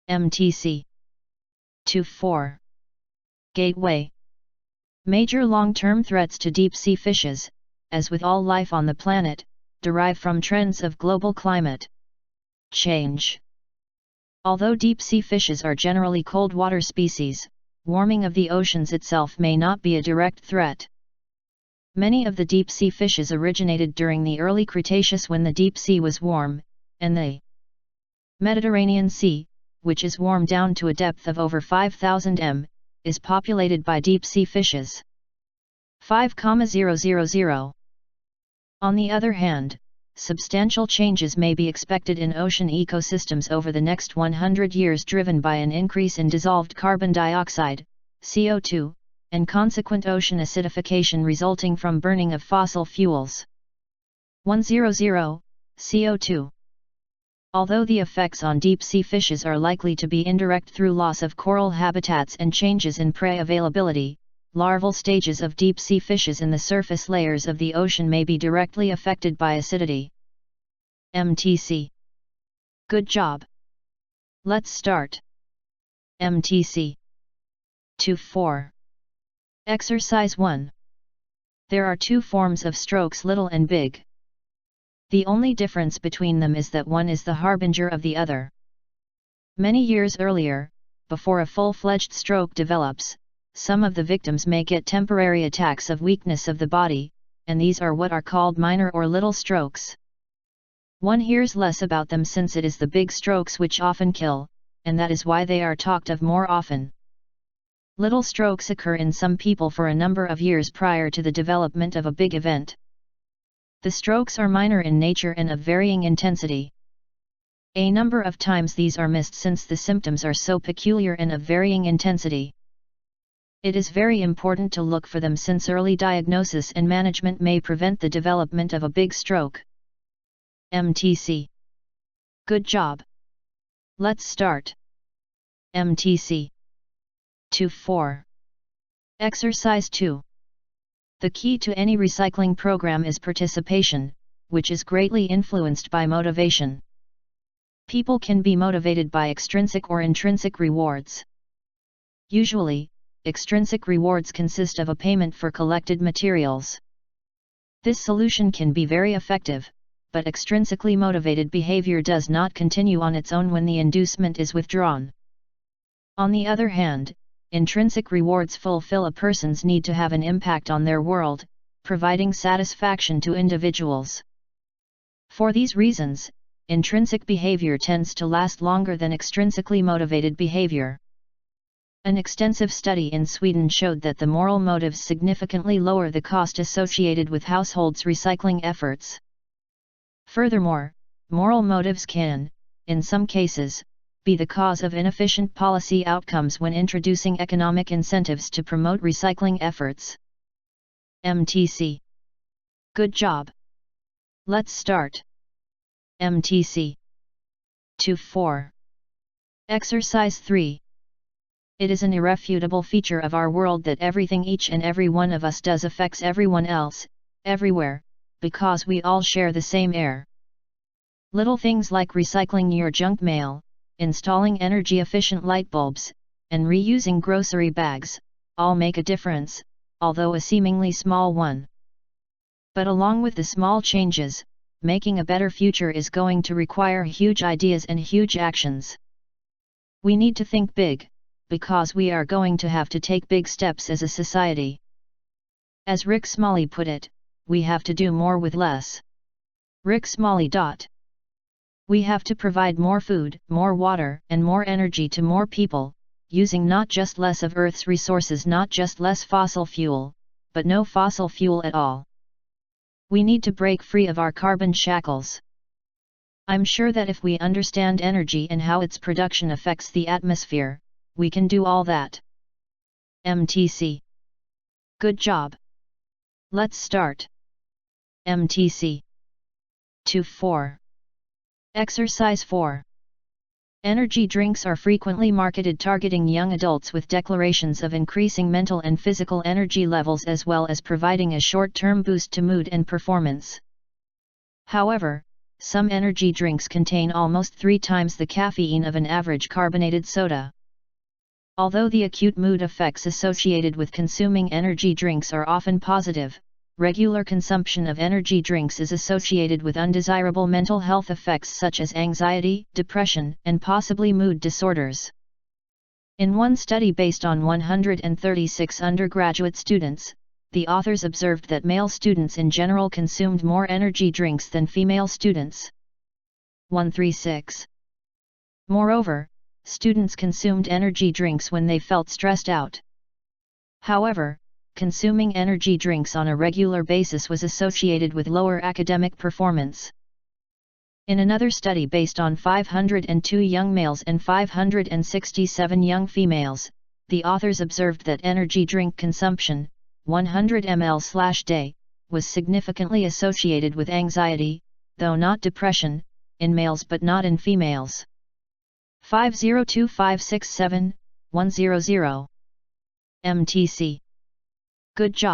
MTC 2.4 Gateway. Major long-term threats to deep-sea fishes, as with all life on the planet, derive from trends of global climate change. Although deep-sea fishes are generally cold-water species, warming of the oceans itself may not be a direct threat. Many of the deep-sea fishes originated during the early Cretaceous when the deep sea was warm, and the Mediterranean Sea, which is warm down to a depth of over 5,000 m, is populated by deep-sea fishes. 5,000. On the other hand, substantial changes may be expected in ocean ecosystems over the next 100 years driven by an increase in dissolved carbon dioxide, CO2, and consequent ocean acidification resulting from burning of fossil fuels. 100. CO2. Although the effects on deep-sea fishes are likely to be indirect through loss of coral habitats and changes in prey availability, larval stages of deep-sea fishes in the surface layers of the ocean may be directly affected by acidity. MTC. Good job. Let's start. MTC 2.4 Exercise 1. There are two forms of strokes, little and big. The only difference between them is that one is the harbinger of the other. Many years earlier, before a full-fledged stroke develops, some of the victims may get temporary attacks of weakness of the body, and these are what are called minor or little strokes. One hears less about them since it is the big strokes which often kill, and that is why they are talked of more often. Little strokes occur in some people for a number of years prior to the development of a big event. The strokes are minor in nature and of varying intensity. A number of times these are missed since the symptoms are so peculiar and of varying intensity. It is very important to look for them since early diagnosis and management may prevent the development of a big stroke. MTC. Good job. Let's start. MTC 2.4 Exercise 2. The key to any recycling program is participation, which is greatly influenced by motivation. People can be motivated by extrinsic or intrinsic rewards. Usually, extrinsic rewards consist of a payment for collected materials. This solution can be very effective, but extrinsically motivated behavior does not continue on its own when the inducement is withdrawn. On the other hand, intrinsic rewards fulfill a person's need to have an impact on their world, providing satisfaction to individuals. For these reasons, intrinsic behavior tends to last longer than extrinsically motivated behavior. An extensive study in Sweden showed that the moral motives significantly lower the cost associated with households' recycling efforts. Furthermore, moral motives can, in some cases, be the cause of inefficient policy outcomes when introducing economic incentives to promote recycling efforts. MTC. Good job. Let's start. MTC 2.4 Exercise 3. It is an irrefutable feature of our world that everything each and every one of us does affects everyone else, everywhere, because we all share the same air. Little things like recycling your junk mail, installing energy-efficient light bulbs, and reusing grocery bags, all make a difference, although a seemingly small one. But along with the small changes, making a better future is going to require huge ideas and huge actions. We need to think big, because we are going to have to take big steps as a society. As Rick Smalley put it, we have to do more with less. Rick Smalley. We have to provide more food, more water, and more energy to more people, using not just less of Earth's resources, not just less fossil fuel, but no fossil fuel at all. We need to break free of our carbon shackles. I'm sure that if we understand energy and how its production affects the atmosphere, we can do all that. MTC. Good job. Let's start. MTC 2.4 Exercise 4. Energy drinks are frequently marketed targeting young adults with declarations of increasing mental and physical energy levels as well as providing a short-term boost to mood and performance. However, some energy drinks contain almost 3 times the caffeine of an average carbonated soda. Although the acute mood effects associated with consuming energy drinks are often positive, regular consumption of energy drinks is associated with undesirable mental health effects such as anxiety, depression, and possibly mood disorders. In one study based on 136 undergraduate students, the authors observed that male students in general consumed more energy drinks than female students. 136. Moreover, students consumed energy drinks when they felt stressed out. However, consuming energy drinks on a regular basis was associated with lower academic performance. In another study based on 502 young males and 567 young females, the authors observed that energy drink consumption, 100 ml/day, was significantly associated with anxiety, though not depression, in males but not in females. 502567100 MTC. Good job.